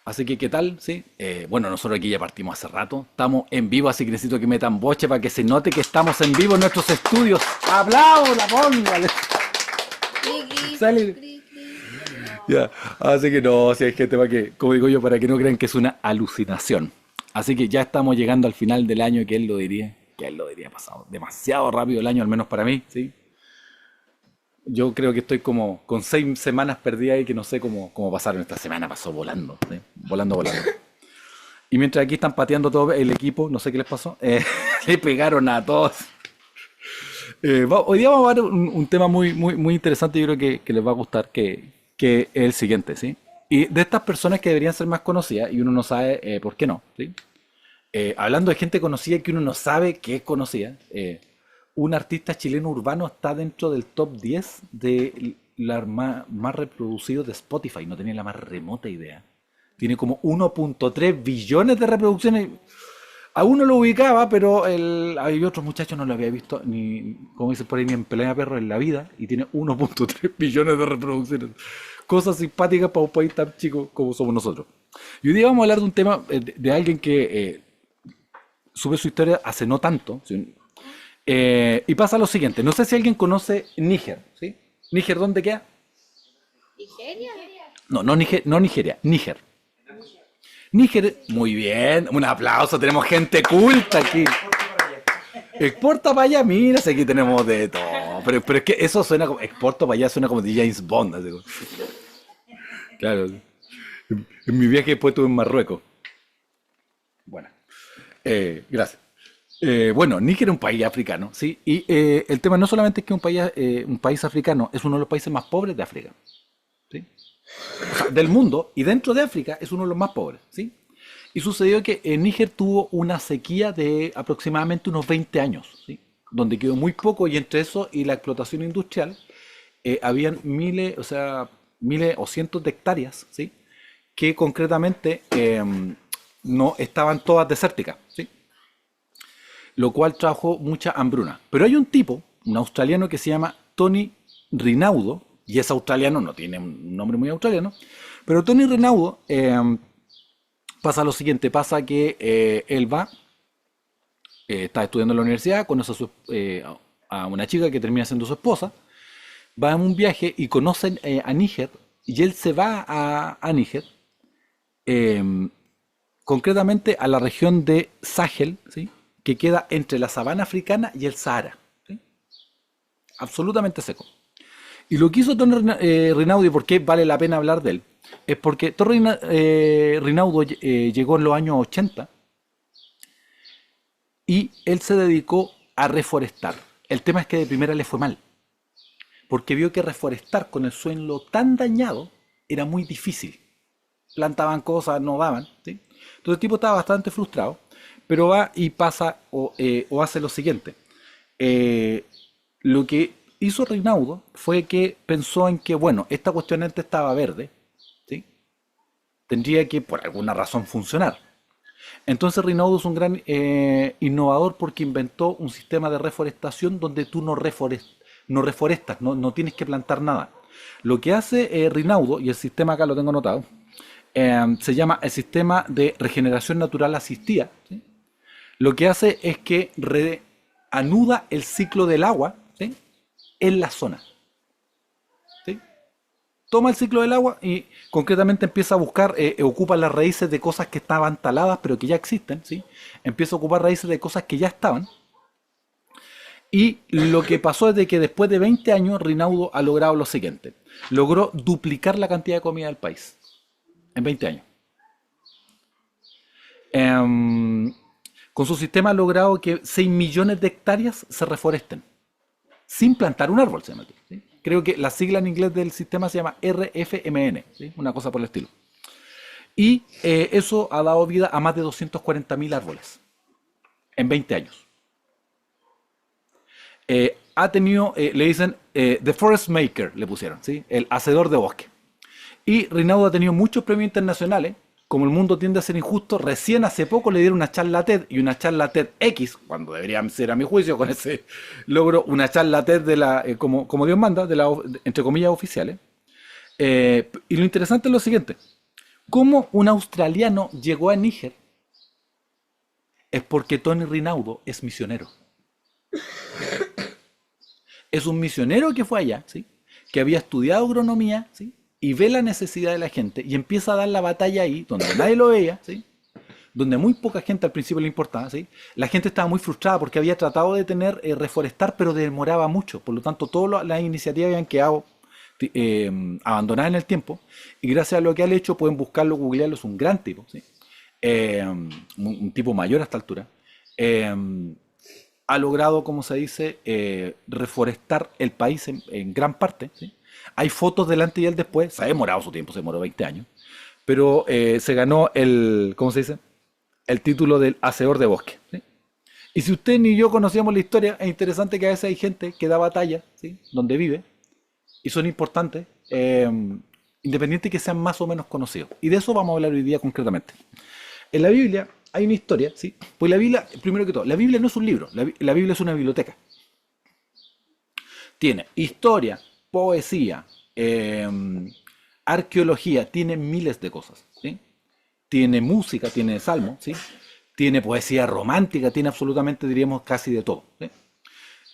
Así que, ¿qué tal? ¿Sí? Bueno, nosotros aquí ya partimos hace rato. Estamos en vivo, así que necesito que metan boche para que se note que estamos en vivo en nuestros estudios. ¡Aplausos! ¡La póngale! Cri, cri, Sale. cri, cri. Ya, así que no, si hay gente para que, como digo yo, para que no crean que es una alucinación. Así que ya estamos llegando al final del año, que él lo diría. Que él lo diría pasado demasiado rápido el año, al menos para mí, ¿sí? Yo creo que estoy como con 6 semanas perdidas y que no sé cómo pasaron. Esta semana pasó volando, ¿sí? Volando, volando. Y mientras aquí están pateando todo el equipo, no sé qué les pasó, le pegaron a todos. Hoy día vamos a ver un tema muy interesante, yo creo que les va a gustar, que es el siguiente, ¿sí? Y de estas personas que deberían ser más conocidas, y uno no sabe por qué no, ¿sí? Hablando de gente conocida que uno no sabe que es conocida, un artista chileno urbano está dentro del top 10 de los más reproducidos de Spotify, no tenía la más remota idea. Tiene como 1.3 billones de reproducciones. A uno lo ubicaba, pero hay otros muchachos no lo había visto ni, como dicen por ahí, ni en pelea de perro en la vida, y tiene 1.3 billones de reproducciones. Cosas simpáticas para un país tan chico como somos nosotros. Y hoy día vamos a hablar de un tema de alguien que sube su historia hace no tanto, ¿sí? Y pasa lo siguiente, no sé si alguien conoce Níger, ¿sí? ¿Níger dónde queda? ¿Nigeria? No, no, no Nigeria, Níger. Níger, muy bien, un aplauso, tenemos gente culta aquí. Exporta para allá, mira, si aquí tenemos de todo. Pero es que eso suena como, exporta para allá suena como de James Bond. Así como. Claro, en mi viaje después estuve en Marruecos. Bueno, gracias. Bueno, Níger es un país africano, ¿sí? Y el tema no solamente es que un país africano es uno de los países más pobres de África, ¿sí? O sea, del mundo, y dentro de África es uno de los más pobres, ¿sí? Y sucedió que Níger tuvo una sequía de aproximadamente unos 20 años, ¿sí? Donde quedó muy poco y entre eso y la explotación industrial habían miles, o sea, miles o cientos de hectáreas, ¿sí? Que concretamente no estaban todas desérticas, ¿sí? Lo cual trajo mucha hambruna. Pero hay un tipo, un australiano que se llama Tony Rinaudo, y es australiano, no tiene un nombre muy australiano, pero Tony Rinaudo pasa lo siguiente, pasa que él va, está estudiando en la universidad, conoce a una chica que termina siendo su esposa, va en un viaje y conocen a Níger, y él se va a Níger, eh, concretamente a la región de Sahel, ¿sí? Que queda entre la sabana africana y el Sahara, ¿sí? Absolutamente seco. Y lo que hizo Tony Rinaudo, y por qué vale la pena hablar de él, es porque Tony Rinaudo llegó en los años 80 y él se dedicó a reforestar. El tema es que de primera le fue mal, porque vio que reforestar con el suelo tan dañado era muy difícil. Plantaban cosas, no daban, ¿sí? Entonces el tipo estaba bastante frustrado, pero va y pasa o hace lo siguiente. Eh, lo que hizo Reinaudo fue que pensó en que, bueno, esta cuestión antes estaba verde, ¿sí? Tendría que por alguna razón funcionar. Entonces Reinaudo es un gran innovador porque inventó un sistema de reforestación donde tú no reforestas, no tienes que plantar nada. Lo que hace Rinaudo, y el sistema acá lo tengo anotado, se llama el sistema de regeneración natural asistida, ¿sí? Lo que hace es que anuda el ciclo del agua, ¿sí? En la zona, ¿sí? Toma el ciclo del agua y concretamente empieza a buscar, ocupa las raíces de cosas que estaban taladas pero que ya existen, ¿sí? Empieza a ocupar raíces de cosas que ya estaban. Y lo que pasó es de que después de 20 años Rinaudo ha logrado lo siguiente. Logró duplicar la cantidad de comida del país en 20 años. Em, con su sistema ha logrado que 6 millones de hectáreas se reforesten, sin plantar un árbol, se llama aquí, ¿sí? Creo que la sigla en inglés del sistema se llama RFMN, ¿sí? Una cosa por el estilo. Y eso ha dado vida a más de 240.000 árboles en 20 años. Ha tenido, le dicen, The Forest Maker, le pusieron, ¿sí? El hacedor de bosque. Y Rinaudo ha tenido muchos premios internacionales. Como el mundo tiende a ser injusto, recién hace poco le dieron una charla TED y una charla TED X, cuando deberían ser a mi juicio con ese logro, una charla TED de la, como Dios manda, entre comillas oficiales. Y lo interesante es lo siguiente. ¿Cómo un australiano llegó a Níger? Es porque Tony Rinaudo es misionero. Es un misionero que fue allá, ¿sí? Que había estudiado agronomía, ¿sí? Y ve la necesidad de la gente y empieza a dar la batalla ahí, donde nadie lo veía, ¿sí? Donde muy poca gente al principio le importaba, ¿sí? La gente estaba muy frustrada porque había tratado de tener reforestar, pero demoraba mucho. Por lo tanto, todas las iniciativas habían quedado abandonadas en el tiempo. Y gracias a lo que han hecho, pueden buscarlo, googlearlo, es un gran tipo, ¿sí? Un tipo mayor a esta altura. Eh, ha logrado, como se dice, reforestar el país en gran parte, ¿sí? Hay fotos del antes y el después. Se ha demorado su tiempo, se demoró 20 años. Pero se ganó el, ¿cómo se dice? El título del hacedor de bosque, ¿sí? Y si usted ni yo conocíamos la historia, es interesante que a veces hay gente que da batalla, ¿sí? Donde vive, y son importantes, independiente que sean más o menos conocidos. Y de eso vamos a hablar hoy día concretamente. En la Biblia hay una historia, ¿sí? Pues la Biblia, primero que todo, la Biblia no es un libro, la Biblia es una biblioteca. Tiene historia, poesía, arqueología, tiene miles de cosas, ¿sí? Tiene música, tiene salmo, ¿sí? Tiene poesía romántica, tiene absolutamente, diríamos, casi de todo, ¿sí?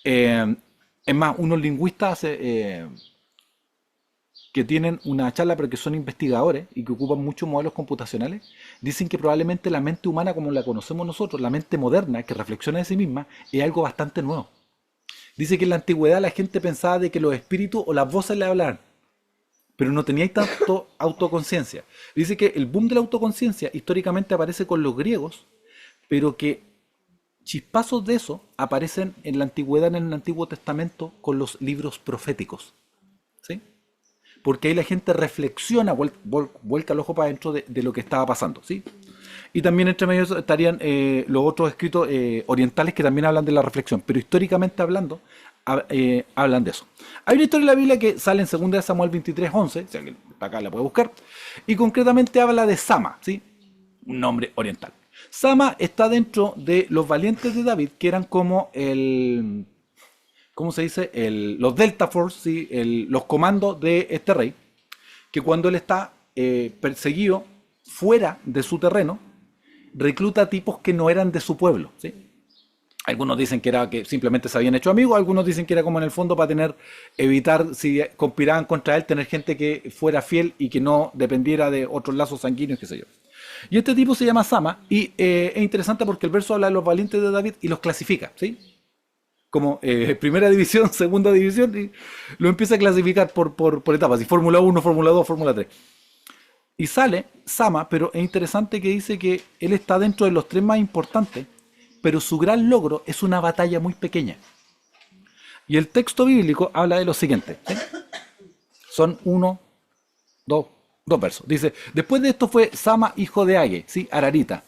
Es más, unos lingüistas que tienen una charla, pero que son investigadores y que ocupan muchos modelos computacionales, dicen que probablemente la mente humana como la conocemos nosotros, la mente moderna que reflexiona de sí misma, es algo bastante nuevo. Dice que en la antigüedad la gente pensaba de que los espíritus o las voces le hablaban, pero no tenía tanto autoconciencia. Dice que el boom de la autoconciencia históricamente aparece con los griegos, pero que chispazos de eso aparecen en la antigüedad, en el Antiguo Testamento, con los libros proféticos, ¿sí? Porque ahí la gente reflexiona, vuelca el ojo para adentro de lo que estaba pasando, ¿sí? Y también entre medio estarían los otros escritos orientales que también hablan de la reflexión, pero históricamente hablando, hablan de eso. Hay una historia en la Biblia que sale en 2 Samuel 23:11, si alguien está acá la puede buscar, y concretamente habla de Sama, ¿sí? Un nombre oriental. Sama está dentro de los valientes de David, que eran como el, ¿cómo se dice? Los Delta Force, ¿sí? Los comandos de este rey, que cuando él está perseguido fuera de su terreno, recluta tipos que no eran de su pueblo, ¿sí? Algunos dicen que era que simplemente se habían hecho amigos, algunos dicen que era como en el fondo para evitar, si conspiraban contra él, tener gente que fuera fiel y que no dependiera de otros lazos sanguíneos, qué sé yo. Y este tipo se llama Sama, y es interesante porque el verso habla de los valientes de David y los clasifica, ¿sí? Como primera división, segunda división, y lo empieza a clasificar por etapas, y Fórmula 1, Fórmula 2, Fórmula 3. Y sale Sama, pero es interesante que dice que él está dentro de los 3 más importantes, pero su gran logro es una batalla muy pequeña. Y el texto bíblico habla de lo siguiente, ¿sí? Son dos versos. Dice, después de esto fue Sama, hijo de Age, ¿sí? Ararita.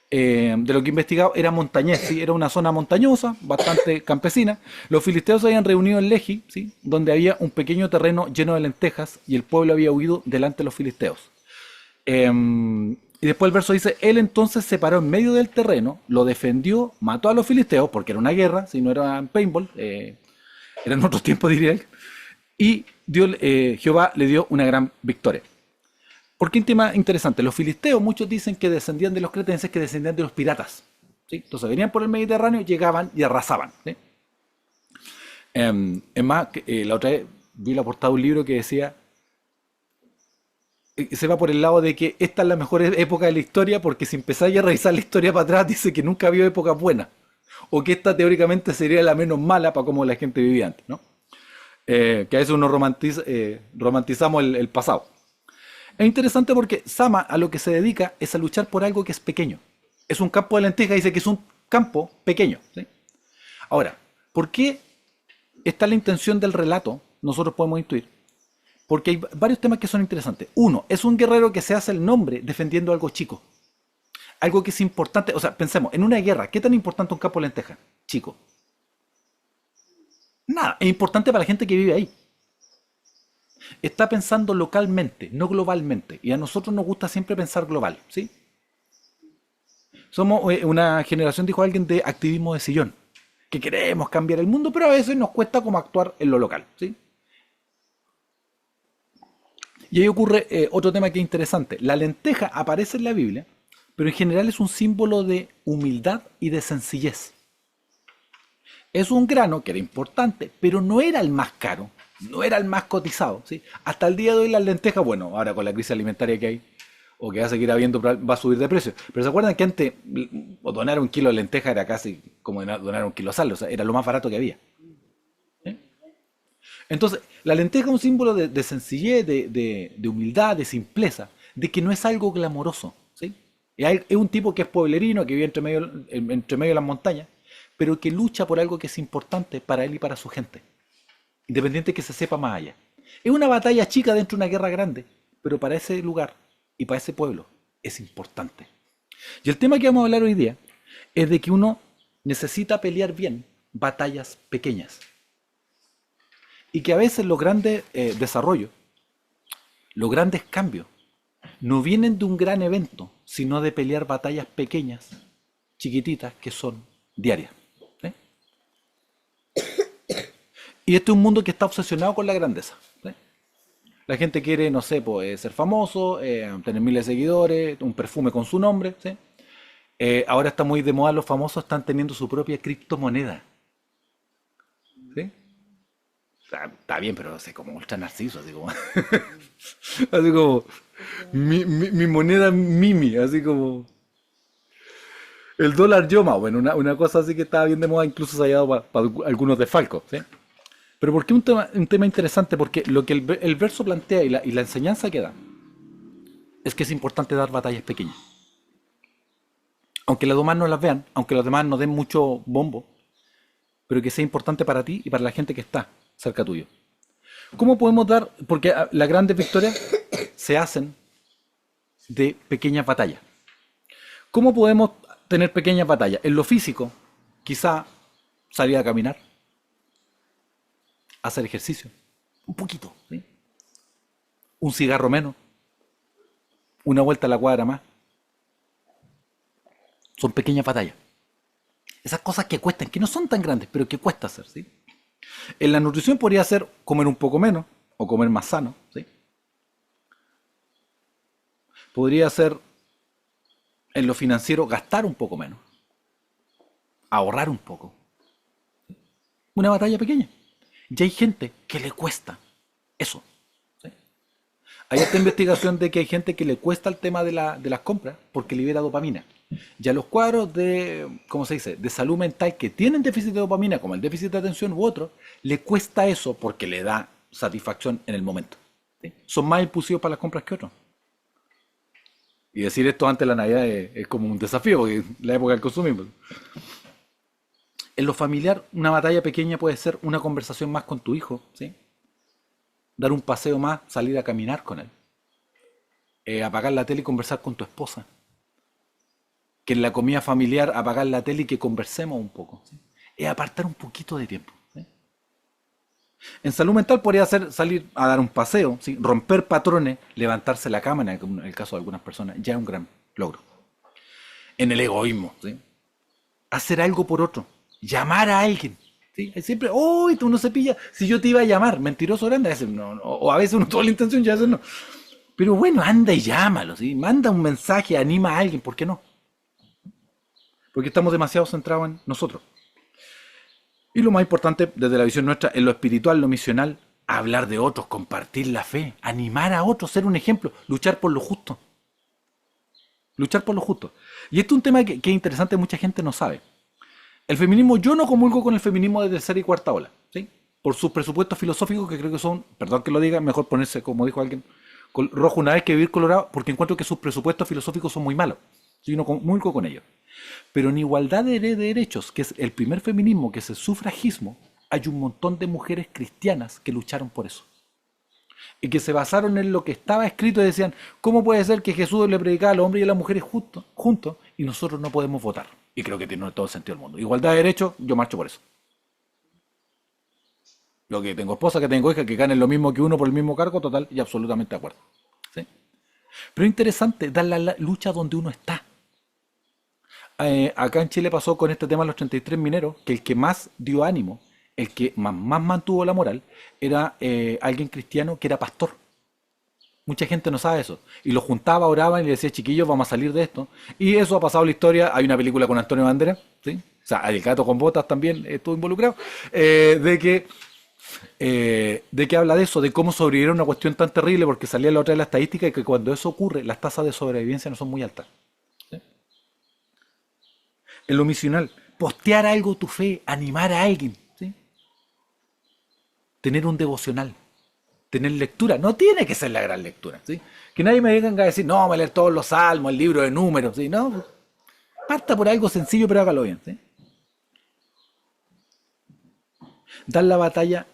De lo que he investigado, era montañés, ¿sí? Era una zona montañosa, bastante campesina. Los filisteos se habían reunido en Lehi, ¿sí? Donde había un pequeño terreno lleno de lentejas y el pueblo había huido delante de los filisteos. Y después el verso dice, él entonces se paró en medio del terreno, lo defendió, mató a los filisteos, porque era una guerra, si no era paintball, eran otros tiempos, diría él, y Jehová le dio una gran victoria. ¿Por qué tema interesante? Los filisteos, muchos dicen que descendían de los cretenses, que descendían de los piratas, ¿sí? Entonces venían por el Mediterráneo, llegaban y arrasaban, ¿sí? Es más, la otra vez vi la portada de un libro que decía, se va por el lado de que esta es la mejor época de la historia, porque si empezáis a revisar la historia para atrás, dice que nunca había épocas buenas, o que esta teóricamente sería la menos mala para cómo la gente vivía antes, ¿no? Que a veces uno romantizamos el pasado. Es interesante porque Sama a lo que se dedica es a luchar por algo que es pequeño. Es un campo de lentejas, dice que es un campo pequeño, ¿sí? Ahora, ¿por qué está la intención del relato? Nosotros podemos intuir. Porque hay varios temas que son interesantes. Uno, es un guerrero que se hace el nombre defendiendo algo chico. Algo que es importante. O sea, pensemos, en una guerra, ¿qué tan importante un campo de lentejas? Chico. Nada, es importante para la gente que vive ahí. Está pensando localmente, no globalmente. Y a nosotros nos gusta siempre pensar global, ¿sí? Somos una generación, dijo alguien, de activismo de sillón. Que queremos cambiar el mundo, pero a veces nos cuesta como actuar en lo local, ¿sí? Y ahí ocurre otro tema que es interesante. La lenteja aparece en la Biblia, pero en general es un símbolo de humildad y de sencillez. Es un grano que era importante, pero no era el más caro, no era el más cotizado, ¿sí? Hasta el día de hoy las lentejas, bueno, ahora con la crisis alimentaria que hay, o que va a seguir habiendo, va a subir de precio. Pero ¿se acuerdan que antes donar un kilo de lenteja era casi como donar un kilo de sal? O sea, era lo más barato que había. ¿Sí? Entonces, la lenteja es un símbolo de sencillez, de humildad, de simpleza, de que no es algo glamoroso, ¿sí? Es un tipo que es pueblerino, que vive entre medio de las montañas, pero que lucha por algo que es importante para él y para su gente, independiente que se sepa más allá. Es una batalla chica dentro de una guerra grande, pero para ese lugar y para ese pueblo es importante. Y el tema que vamos a hablar hoy día es de que uno necesita pelear bien batallas pequeñas. Y que a veces los grandes desarrollos, los grandes cambios, no vienen de un gran evento, sino de pelear batallas pequeñas, chiquititas, que son diarias. ¿Sí? Y este es un mundo que está obsesionado con la grandeza. ¿Sí? La gente quiere, no sé, pues, ser famoso, tener miles de seguidores, un perfume con su nombre. ¿Sí? Ahora está muy de moda, los famosos están teniendo su propia criptomoneda. ¿Sí? Está bien, pero es como ultra narciso, así como, así como mi moneda Mimi, así como el dólar Yoma, bueno, una cosa así que estaba bien de moda, incluso se ha dado para algunos desfalcos, ¿sí? Pero ¿por qué un tema interesante? Porque lo que el verso plantea y la enseñanza que da es que es importante dar batallas pequeñas. Aunque los demás no las vean, aunque los demás no den mucho bombo, pero que sea importante para ti y para la gente que está cerca tuyo. ¿Cómo podemos dar? Porque las grandes victorias se hacen de pequeñas batallas. ¿Cómo podemos tener pequeñas batallas? En lo físico, quizá salir a caminar, hacer ejercicio, un poquito, ¿sí? Un cigarro menos, una vuelta a la cuadra más. Son pequeñas batallas. Esas cosas que cuestan, que no son tan grandes, pero que cuesta hacer, ¿sí? En la nutrición podría ser comer un poco menos o comer más sano, ¿sí? Podría ser en lo financiero gastar un poco menos, ahorrar un poco. Una batalla pequeña. Y hay gente que le cuesta eso, ¿sí? Hay esta investigación de que hay gente que le cuesta el tema de las compras porque libera dopamina. Y a los cuadros de, ¿cómo se dice?, de salud mental que tienen déficit de dopamina, como el déficit de atención u otro, le cuesta eso porque le da satisfacción en el momento, ¿sí? Son más impulsivos para las compras que otros. Y decir esto antes de la Navidad es como un desafío, porque es la época del consumismo. En lo familiar, una batalla pequeña puede ser una conversación más con tu hijo, ¿sí? Dar un paseo más, salir a caminar con él. Apagar la tele y conversar con tu esposa. Que en la comida familiar apagar la tele y que conversemos un poco, ¿sí? Es apartar un poquito de tiempo, ¿sí? En salud mental podría ser salir a dar un paseo, ¿sí? Romper patrones, levantarse la cama, en el caso de algunas personas, ya es un gran logro. En el egoísmo, ¿sí? Hacer algo por otro, llamar a alguien, ¿sí? Siempre, ¡uy! Tú no se pilla, si yo te iba a llamar, mentiroso grande, a veces no, o a veces uno tuvo la intención y a veces no. Pero bueno, anda y llámalo, ¿sí? Manda un mensaje, anima a alguien, ¿por qué no? Porque estamos demasiado centrados en nosotros. Y lo más importante, desde la visión nuestra, en lo espiritual, lo misional, hablar de otros, compartir la fe, animar a otros, ser un ejemplo, luchar por lo justo. Luchar por lo justo. Y esto es un tema que es interesante, mucha gente no sabe. El feminismo, yo no comulgo con el feminismo de tercera y cuarta ola, ¿sí? Por sus presupuestos filosóficos que creo que son, perdón que lo diga, mejor ponerse, como dijo alguien, rojo una vez que vivir colorado, porque encuentro que sus presupuestos filosóficos son muy malos. Yo no comulgo con ellos. Pero en igualdad de derechos, que es el primer feminismo, que es el sufragismo, hay un montón de mujeres cristianas que lucharon por eso. Y que se basaron en lo que estaba escrito y decían, ¿cómo puede ser que Jesús le predicaba a los hombres y a las mujeres juntos y nosotros no podemos votar? Y creo que tiene todo el sentido del mundo. Igualdad de derechos, yo marcho por eso. Lo que tengo esposa, que tengo hija, que ganen lo mismo que uno por el mismo cargo, total y absolutamente de acuerdo, ¿sí? Pero es interesante dar la lucha donde uno está. Acá en Chile pasó con este tema de los 33 mineros, que el que más dio ánimo, el que más mantuvo la moral, era alguien cristiano que era pastor. Mucha gente no sabe eso. Y los juntaba, oraban y le decía, chiquillos, vamos a salir de esto. Y eso ha pasado en la historia. Hay una película con Antonio Banderas, ¿sí? O sea, el gato con botas también estuvo involucrado. De que habla de eso, de cómo sobrevivir a una cuestión tan terrible, porque salía la otra de la estadística y que cuando eso ocurre, las tasas de sobrevivencia no son muy altas. ¿Sí? En lo misional, postear algo tu fe, animar a alguien, ¿sí? Tener un devocional, tener lectura, no tiene que ser la gran lectura, ¿sí? Que nadie me venga a decir, no, me leer todos los salmos, el libro de números, ¿sí? No, parta por algo sencillo, pero hágalo bien, ¿sí? Dar la batalla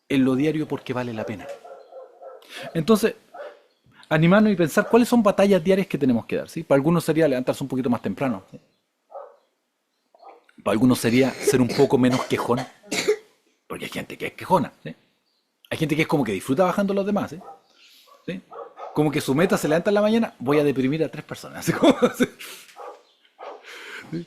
en lo diario porque vale la pena. Entonces, animarnos y pensar cuáles son batallas diarias que tenemos que dar, ¿sí? Para algunos sería levantarse un poquito más temprano, ¿sí? Para algunos sería ser un poco menos quejón, porque hay gente que es quejona, ¿sí? Hay gente que es como que disfruta bajando a los demás, ¿sí? ¿Sí? Como que su meta se levanta en la mañana, voy a deprimir a 3 personas, ¿sí? ¿Sí?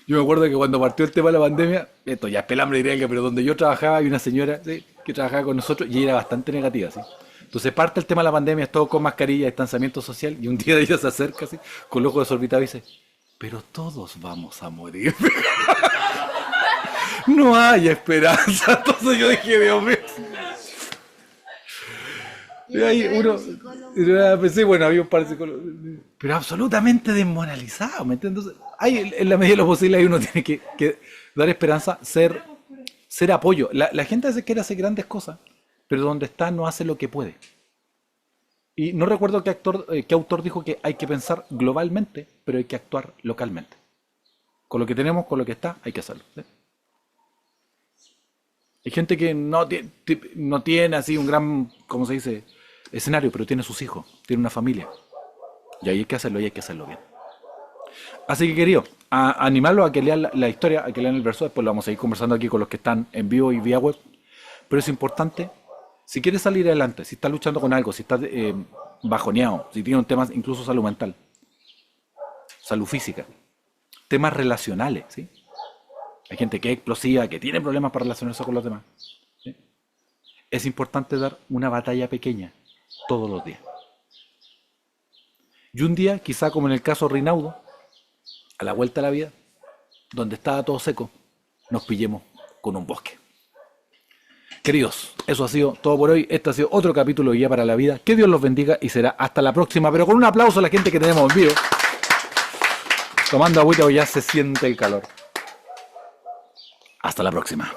Yo me acuerdo que cuando partió el tema de la pandemia, esto ya es pelambre griega, pero donde yo trabajaba hay una señora, ¿sí?, que trabajaba con nosotros y era bastante negativa, ¿sí? Entonces parte el tema de la pandemia, es todo con mascarilla, distanciamiento social, y un día ella se acerca así, con el ojo desorbitado y dice, pero todos vamos a morir. No hay esperanza. Entonces yo dije, Dios mío. Y ahí uno, pensé, bueno, había un par de psicólogos, pero absolutamente desmoralizado, ¿me entiendes? Entonces, ahí, en la medida de lo posible, ahí uno tiene que dar esperanza, ser apoyo. La gente a veces quiere hacer grandes cosas, pero donde está no hace lo que puede. Y no recuerdo qué autor dijo que hay que pensar globalmente, pero hay que actuar localmente. Con lo que tenemos, con lo que está, hay que hacerlo, ¿sí? Hay gente que no tiene así un gran, ¿cómo se dice?, escenario, pero tiene sus hijos, tiene una familia. Y ahí hay que hacerlo y hay que hacerlo bien. Así que, querido, animarlos a que lean la historia, a que lean el verso. Después lo vamos a ir conversando aquí con los que están en vivo y vía web. Pero es importante, si quieres salir adelante, si estás luchando con algo, si estás bajoneado, si tienes un tema, incluso salud mental, salud física, temas relacionales, ¿sí? Hay gente que es explosiva, que tiene problemas para relacionarse con los demás, ¿sí? Es importante dar una batalla pequeña todos los días. Y un día, quizá como en el caso de Rinaudo, a la vuelta a la vida, donde estaba todo seco, nos pillemos con un bosque. Queridos, eso ha sido todo por hoy. Este ha sido otro capítulo de Guía para la Vida. Que Dios los bendiga y será hasta la próxima. Pero con un aplauso a la gente que tenemos en vivo. Tomando agüita o ya se siente el calor. Hasta la próxima.